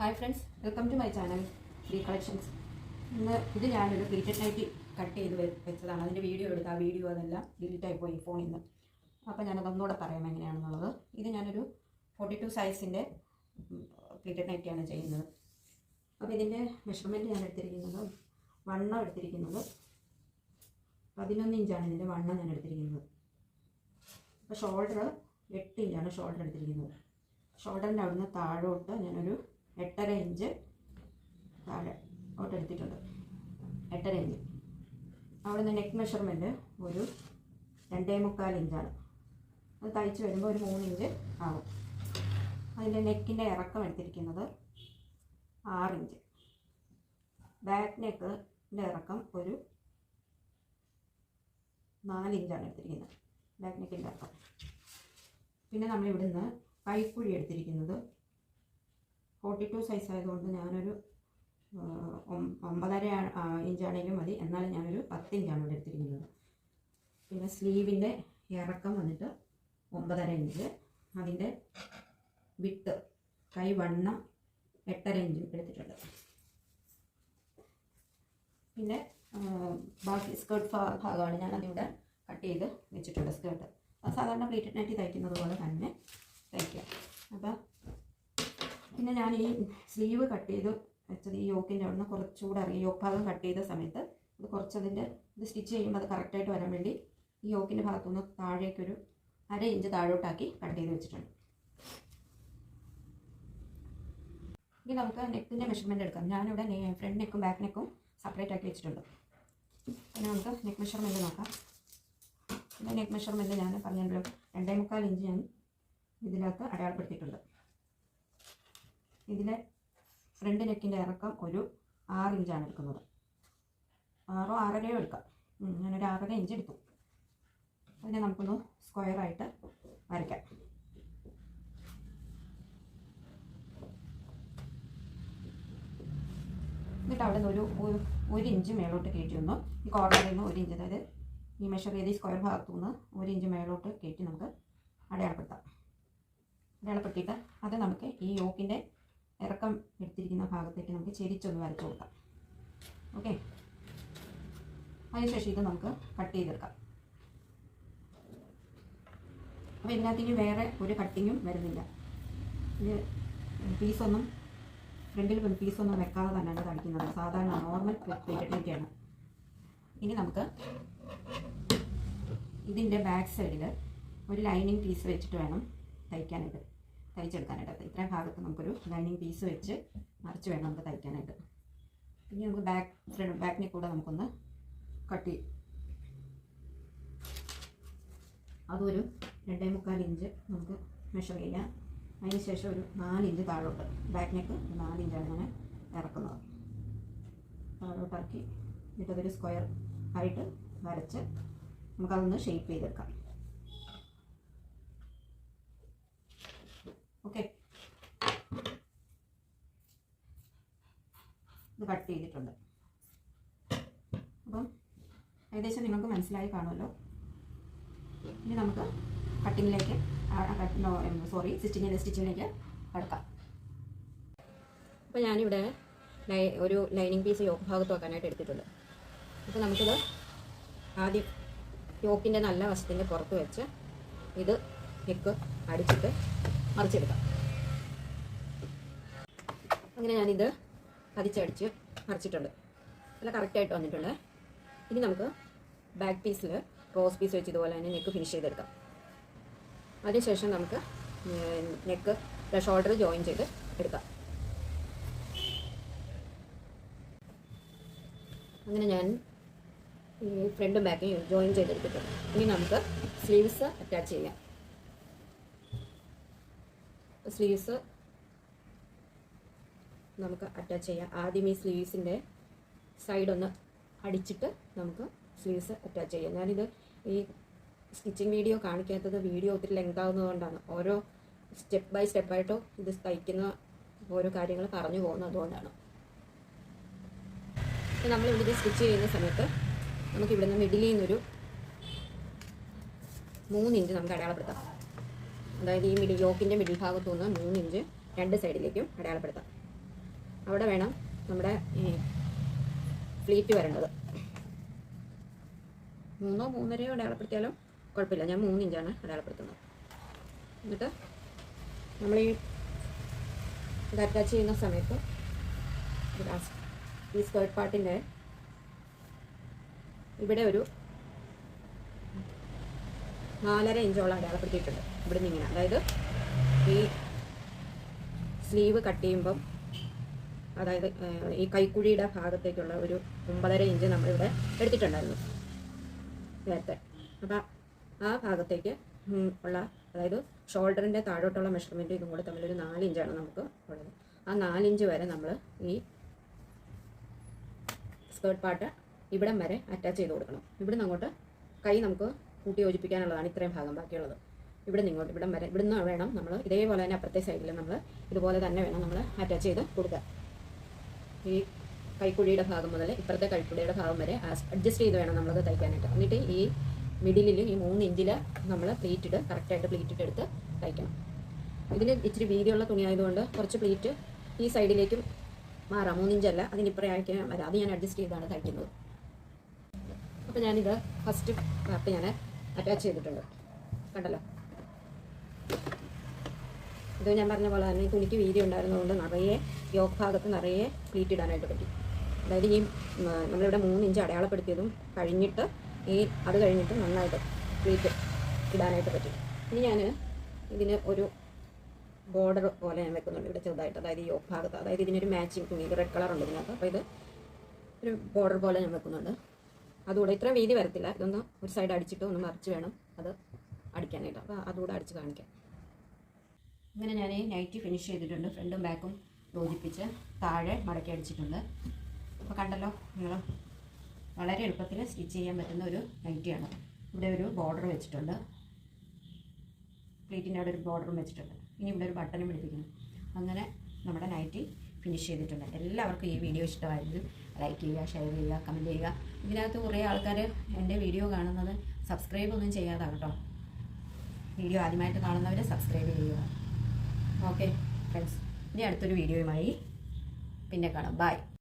Hi friends, welcome to my channel free collections. ഇത് ഞാനൊരു pleated nightie cut ചെയ്ത് വെച്ചതാണ്. അതിൻ്റെ വീഡിയോ എടുത്ത് ആ വീഡിയോ അതെല്ലാം ഡിലീറ്റായി പോയി ഫോണിൽ നിന്ന്. അപ്പോൾ ഞാനതൊന്നുകൂടെ പറയാം എങ്ങനെയാണെന്നുള്ളത്. ഇത് ഞാനൊരു 42 സൈസിൻ്റെ പ്ലീറ്റഡ് നൈറ്റിയാണ് ചെയ്യുന്നത്. അപ്പോൾ ഇതിൻ്റെ മെഷർമെൻറ്റ് ഞാൻ എടുത്തിരിക്കുന്നത്, വണ്ണം എടുത്തിരിക്കുന്നത് 11 ഇഞ്ചാണ്. ഇതിൻ്റെ വണ്ണം ഞാൻ എടുത്തിരിക്കുന്നത്. അപ്പോൾ ഷോൾഡർ 8 ഇഞ്ചാണ് ഷോൾഡർ എടുത്തിരിക്കുന്നത്. ഷോൾഡറിൻ്റെ അവിടുന്ന് താഴോട്ട് ഞാനൊരു 8.5 ഇഞ്ച് താഴോട്ട് എടുത്തിട്ടുണ്ട്. 8.5 ഇഞ്ച്. അവിടുന്ന് നെക്ക് മെഷർമെൻറ്റ് ഒരു 2.25 ഇഞ്ചാണ്. അത് തയ്ച്ച് വരുമ്പോൾ ഒരു 3 ഇഞ്ച് ആവും. അതിൻ്റെ നെക്കിൻ്റെ ഇറക്കം എടുത്തിരിക്കുന്നത് 6 ഇഞ്ച്. ബാക്ക് നെക്കിൻ്റെ ഇറക്കം ഒരു 4 ഇഞ്ചാണ് എടുത്തിരിക്കുന്നത്. ബാക്ക് നെക്കിൻ്റെ ഇറക്കം. പിന്നെ നമ്മളിവിടുന്ന് കൈക്കുഴി എടുത്തിരിക്കുന്നത് 42 സൈസ് ആയതുകൊണ്ട് ഞാനൊരു 9.5 ഇഞ്ചാണെങ്കിലും മതി, എന്നാലും ഞാനൊരു 10 ഇഞ്ചാണ് ഇവിടെ എടുത്തിരിക്കുന്നത്. പിന്നെ സ്ലീവിൻ്റെ ഇറക്കം വന്നിട്ട് 9.5 ഇഞ്ച്. അതിൻ്റെ വിട്ട് കൈ വണ്ണം 8.5 ഇഞ്ചും എടുത്തിട്ടുണ്ട്. പിന്നെ ബാക്കി സ്കേർട്ട് ഭാഗമാണ് ഞാനതിവിടെ കട്ട് ചെയ്ത് വെച്ചിട്ടുണ്ട്. സ്കേർട്ട് സാധാരണ പ്ലീറ്റഡ് നൈറ്റി തയ്ക്കുന്നത് പോലെ തന്നെ തയ്ക്കുക. അപ്പോൾ പിന്നെ ഞാൻ ഈ സ്ലീവ് കട്ട് ചെയ്ത് വെച്ചത് ഈ യോക്കിൻ്റെ അവിടെ നിന്ന് കുറച്ചുകൂടെ ഇറങ്ങി യോക്ക് ഭാഗം കട്ട് ചെയ്ത സമയത്ത് അത് കുറച്ചതിൻ്റെ ഇത് സ്റ്റിച്ച് ചെയ്യുമ്പോൾ അത് കറക്റ്റായിട്ട് വരാൻ വേണ്ടി ഈ യോക്കിൻ്റെ ഭാഗത്തുനിന്ന് താഴേക്കൊരു 1/2 ഇഞ്ച് താഴോട്ടാക്കി കട്ട് ചെയ്ത് വെച്ചിട്ടുണ്ട്. ഇനി നമുക്ക് നെക്കിൻ്റെ മെഷർമെൻറ്റ് എടുക്കാം. ഞാനിവിടെ ഫ്രണ്ട് നെക്കും ബാക്ക് നെക്കും സെപ്പറേറ്റ് ആക്കി വെച്ചിട്ടുണ്ട്. പിന്നെ നമുക്ക് നെക്ക് മെഷർമെൻറ്റ് നോക്കാം. പിന്നെ നെക്ക് മെഷർമെൻറ്റ് ഞാൻ പറഞ്ഞല്ലോ 2.25 ഇഞ്ച് ഞാൻ ഇതിനകത്ത് അടയാളപ്പെടുത്തിയിട്ടുണ്ട്. ഇതിലെ ഫ്രണ്ട് നെക്കിൻ്റെ ഇറക്കം ഒരു 6 ഇഞ്ചാണ് എടുക്കുന്നത്. 6 6.5 എടുക്കാം. ഞാനൊരു 6.5 ഇഞ്ച് എടുത്തു. അതിനെ നമുക്കൊന്ന് സ്ക്വയറായിട്ട് വരയ്ക്കാം. എന്നിട്ട് അവിടെ നിന്ന് ഒരു ഇഞ്ച് മേലോട്ട് കയറ്റി വന്നു. ഈ കോർണറിൽ നിന്ന് 1 ഇഞ്ച്, അതായത് ഈ മെഷർ ചെയ്ത് ഈ സ്ക്വയർ ഭാഗത്തു നിന്ന് 1 ഇഞ്ച് മേലോട്ട് കയറ്റി നമുക്ക് അടയാളപ്പെടുത്താം. അടയാളപ്പെടുത്തിയിട്ട് അത് നമുക്ക് ഈ യോക്കിൻ്റെ ഇറക്കം എടുത്തിരിക്കുന്ന ഭാഗത്തേക്ക് നമുക്ക് ചെരിച്ചൊന്ന് വരച്ചു കൊടുക്കാം. ഓക്കെ, അതിനുശേഷം ഇത് നമുക്ക് കട്ട് ചെയ്തെടുക്കാം. അപ്പോൾ ഇതിനകത്തേക്ക് വേറെ ഒരു കട്ടിങ്ങും വരുന്നില്ല. ഇത് പീസൊന്നും ഫ്രണ്ടിൽ പീസൊന്നും വെക്കാതെ തന്നെയാണ് തടിക്കുന്നത്. സാധാരണ നോർമൽ പ്ലീറ്റഡ് നൈറ്റിയാണ്. ഇനി നമുക്ക് ഇതിൻ്റെ ബാക്ക് സൈഡിൽ ഒരു ലൈനിങ് പീസ് വെച്ചിട്ട് വേണം തയ്ച്ചെടുക്കാനായിട്ട്. ഇത്രയും ഭാഗത്ത് നമുക്കൊരു ലൈനിങ് പീസ് വെച്ച് മറിച്ച് വേണം നമുക്ക് തയ്ക്കാനായിട്ട്. പിന്നെ നമുക്ക് ബാക്കിനെ കൂടെ നമുക്കൊന്ന് കട്ട് ചെയ്യും. അതൊരു 2.25 ഇഞ്ച് നമുക്ക് മെഷർ ചെയ്യാം. അതിന് ശേഷം ഒരു 4 ഇഞ്ച് താഴോട്ട്, ബാക്ക് നെക്ക് 4 ഇഞ്ചാണ് ഞാൻ ഇറക്കുന്നത്. താഴോട്ടാക്കി എന്നിട്ടതൊരു സ്ക്വയർ ആയിട്ട് വരച്ച് നമുക്കതൊന്ന് ഷേപ്പ് ചെയ്തെടുക്കാം. ഓക്കെ, ഇത് കട്ട് ചെയ്തിട്ടുണ്ട്. അപ്പം ഏകദേശം നിങ്ങൾക്ക് മനസ്സിലായി കാണുമല്ലോ. ഇനി നമുക്ക് കട്ടിങ്ങിലേക്ക് സ്റ്റിച്ചിങ്ങിലേക്ക് കടക്കാം. അപ്പോൾ ഞാനിവിടെ ഒരു ലൈനിങ് പീസ് യോക്ക് ഭാഗത്ത് വെക്കാനായിട്ട് എടുത്തിട്ടുണ്ട്. അപ്പോൾ നമുക്കിത് ആദ്യം യോക്കിൻ്റെ നല്ല വശത്തിൻ്റെ പുറത്ത് വെച്ച് ഇത് നെക്ക് അടിച്ചിട്ട് മറിച്ചെടുക്കാം. അങ്ങനെ ഞാനിത് പതിച്ചടിച്ച് മറിച്ചിട്ടുണ്ട്. നല്ല കറക്റ്റായിട്ട് വന്നിട്ടുണ്ട്. ഇനി നമുക്ക് ബാക്ക് പീസിൽ ക്രോസ് പീസ് വെച്ച് ഇതുപോലെ തന്നെ നെക്ക് ഫിനിഷ് ചെയ്തെടുക്കാം. അതിനുശേഷം നമുക്ക് നെക്ക് ഷോൾഡർ ജോയിൻ ചെയ്ത് എടുക്കാം. അങ്ങനെ ഞാൻ ഈ ഫ്രണ്ടും ബാക്കും ജോയിൻ ചെയ്തെടുത്തിട്ടുണ്ട്. ഇനി നമുക്ക് സ്ലീവ്സ് അറ്റാച്ച് ചെയ്യാം. സ്ലീവ്സ് നമുക്ക് അറ്റാച്ച് ചെയ്യാം. ആദ്യം ഈ സ്ലീവ്സിൻ്റെ സൈഡൊന്ന് അടിച്ചിട്ട് നമുക്ക് സ്ലീവ്സ് അറ്റാച്ച് ചെയ്യാം. ഞാനിത് ഈ സ്റ്റിച്ചിങ് വീഡിയോ കാണിക്കാത്തത് വീഡിയോ ഒത്തിരി ലെങ്ത് ആവുന്നതുകൊണ്ടാണ്. ഓരോ സ്റ്റെപ്പ് ബൈ സ്റ്റെപ്പായിട്ടോ ഇത് തയ്ക്കുന്ന ഓരോ കാര്യങ്ങൾ പറഞ്ഞു പോകുന്നത് അതുകൊണ്ടാണ്. നമ്മളിവിടെ സ്റ്റിച്ച് ചെയ്യുന്ന സമയത്ത് നമുക്ക് ഇവിടുന്ന് മിഡിലിൽ നിന്നൊരു 3 ഇഞ്ച് നമുക്ക് അടയാളപ്പെടുത്താം. അതായത് ഈ യോക്കിൻ്റെ മിഡിൽ ഭാഗത്തു നിന്ന് 3 ഇഞ്ച് രണ്ട് സൈഡിലേക്കും അടയാളപ്പെടുത്താം. അവിടെ വേണം നമ്മുടെ ഈ ഫ്ലീറ്റ് വരേണ്ടത്. 3 3.5 അടയാളപ്പെടുത്തിയാലും കുഴപ്പമില്ല. ഞാൻ 3 ഇഞ്ചാണ് അടയാളപ്പെടുത്തുന്നത്. എന്നിട്ട് നമ്മൾ ഈ ഇത് അറ്റാച്ച് ചെയ്യുന്ന സമയത്ത് ഈ സ്കേർട്ട് പാർട്ടിൻ്റെ ഇവിടെ ഒരു 4.5 ഇഞ്ചോളം അടയാളപ്പെടുത്തിയിട്ടുണ്ട്. ഇവിടെ നിന്ന് ഇങ്ങനെ, അതായത് ഈ സ്ലീവ് കട്ട് ചെയ്യുമ്പം, അതായത് ഈ കൈക്കുഴിയുടെ ഭാഗത്തേക്കുള്ള ഒരു 9.5 ഇഞ്ച് നമ്മളിവിടെ എടുത്തിട്ടുണ്ടായിരുന്നു നേരത്തെ. അപ്പം ആ ഭാഗത്തേക്ക് ഉള്ള, അതായത് ഷോൾഡറിൻ്റെ താഴോട്ടുള്ള മെഷർമെൻറ്റ് ഇതും കൂടെ തമ്മിലൊരു 4 ഇഞ്ചാണ് നമുക്ക് ഉള്ളത്. ആ 4 ഇഞ്ച് വരെ നമ്മൾ ഈ സ്കേർട്ട് പാർട്ട് ഇവിടം വരെ അറ്റാച്ച് ചെയ്ത് കൊടുക്കണം. ഇവിടുന്ന് അങ്ങോട്ട് കൈ നമുക്ക് കൂട്ടി യോജിപ്പിക്കാനുള്ളതാണ് ഇത്രയും ഭാഗം ബാക്കിയുള്ളത്. ഇവിടെ നിന്ന് ഇങ്ങോട്ട് ഇവിടം വരെ, ഇവിടുന്ന് വേണം നമ്മൾ ഇതേപോലെ തന്നെ അപ്പുറത്തെ സൈഡിൽ നമ്മൾ ഇതുപോലെ തന്നെ വേണം നമ്മൾ അറ്റാച്ച് ചെയ്ത് കൊടുക്കുക. ഈ കൈക്കുഴിയുടെ ഭാഗം മുതൽ ഇപ്പുറത്തെ കൈക്കുഴിയുടെ ഭാഗം വരെ അഡ്ജസ്റ്റ് ചെയ്ത് വേണം നമ്മളത് തയ്ക്കാനായിട്ട്. എന്നിട്ട് ഈ മിഡിലിൽ ഈ 3 ഇഞ്ചിൽ നമ്മൾ പ്ലീറ്റ് കറക്റ്റായിട്ട് പ്ലീറ്റ് എടുത്ത് തയ്ക്കണം. ഇതിന് ഇച്ചിരി വീതിയുള്ള തുണിയായതുകൊണ്ട് കുറച്ച് പ്ലീറ്റ് ഈ സൈഡിലേക്കും മാറാം. 3 ഇഞ്ചല്ല, അതിനിപ്പുറം അയക്കാൻ വരാം. അത് ഞാൻ അഡ്ജസ്റ്റ് ചെയ്താണ് തയ്ക്കുന്നത്. അപ്പോൾ ഞാനിത് ഫസ്റ്റ് പാർട്ട് ഞാൻ അറ്റാച്ച് ചെയ്തിട്ടുണ്ട്, കണ്ടല്ലോ. ഇത് ഞാൻ പറഞ്ഞ പോലെ തന്നെ തുണിക്ക് വീതി ഉണ്ടായിരുന്നതുകൊണ്ട് നിറയെ യോക്ക് ഭാഗത്ത് നിറയെ പ്ലീറ്റ് ഇടാനായിട്ട് പറ്റി. അതായത് ഈ നമ്മളിവിടെ 3 ഇഞ്ച് അടയാളപ്പെടുത്തിയതും കഴിഞ്ഞിട്ട് അത് കഴിഞ്ഞിട്ട് നന്നായിട്ട് പ്ലീറ്റ് ഇടാനായിട്ട് പറ്റി. ഇനി ഞാൻ ഇതിന് ഒരു ബോർഡർ പോലെ ഞാൻ വെക്കുന്നുണ്ട് ഇവിടെ ചെറുതായിട്ട്, അതായത് ഈ യോക്ക് ഭാഗത്ത്. അതായത് ഇതിനൊരു മാച്ചിങ് തുണി, ഇത് റെഡ് കളറുണ്ട് ഇതിനകത്ത്. അപ്പോൾ ഇത് ഒരു ബോർഡർ പോലെ ഞാൻ വെക്കുന്നുണ്ട്. അതുകൂടെ ഇത്ര വീതി വരത്തില്ല. ഇതൊന്ന് ഒരു സൈഡ് അടിച്ചിട്ട് ഒന്ന് മറിച്ച് വേണം അത് അടിക്കാനായിട്ട്. അപ്പോൾ അതുകൂടെ അടിച്ച് കാണിക്കാം. ഇങ്ങനെ ഞാൻ ഈ നൈറ്റി ഫിനിഷ് ചെയ്തിട്ടുണ്ട്. ഫ്രണ്ടും ബാക്കും യോജിപ്പിച്ച് താഴെ മടക്കി അടിച്ചിട്ടുണ്ട്. അപ്പോൾ കണ്ടല്ലോ നിങ്ങൾ, വളരെ എളുപ്പത്തിൽ സ്റ്റിച്ച് ചെയ്യാൻ പറ്റുന്ന ഒരു നൈറ്റിയാണ്. ഇവിടെ ഒരു ബോർഡർ വെച്ചിട്ടുണ്ട്, പ്ലീറ്റിൻ്റെ അവിടെ ഒരു ബോർഡറും വെച്ചിട്ടുണ്ട്. ഇനി ഇവിടെ ഒരു ബട്ടനും പിടിപ്പിക്കണം. അങ്ങനെ നമ്മുടെ നൈറ്റി ഫിനിഷ് ചെയ്തിട്ടുണ്ട്. എല്ലാവർക്കും ഈ വീഡിയോ ഇഷ്ടമായിരുന്നു. ലൈക്ക് ചെയ്യുക, ഷെയർ ചെയ്യുക, കമൻറ്റ് ചെയ്യുക. ഇതിനകത്ത് കുറേ ആൾക്കാർ എൻ്റെ വീഡിയോ കാണുന്നത് സബ്സ്ക്രൈബ് ഒന്നും ചെയ്യാതാണ് കേട്ടോ. വീഡിയോ ആദ്യമായിട്ട് കാണുന്നവർ സബ്സ്ക്രൈബ് ചെയ്യുക. ഓക്കെ ഫ്രണ്ട്സ്, ഇനി അടുത്തൊരു വീഡിയോയുമായി പിന്നെ കാണാം. ബൈ.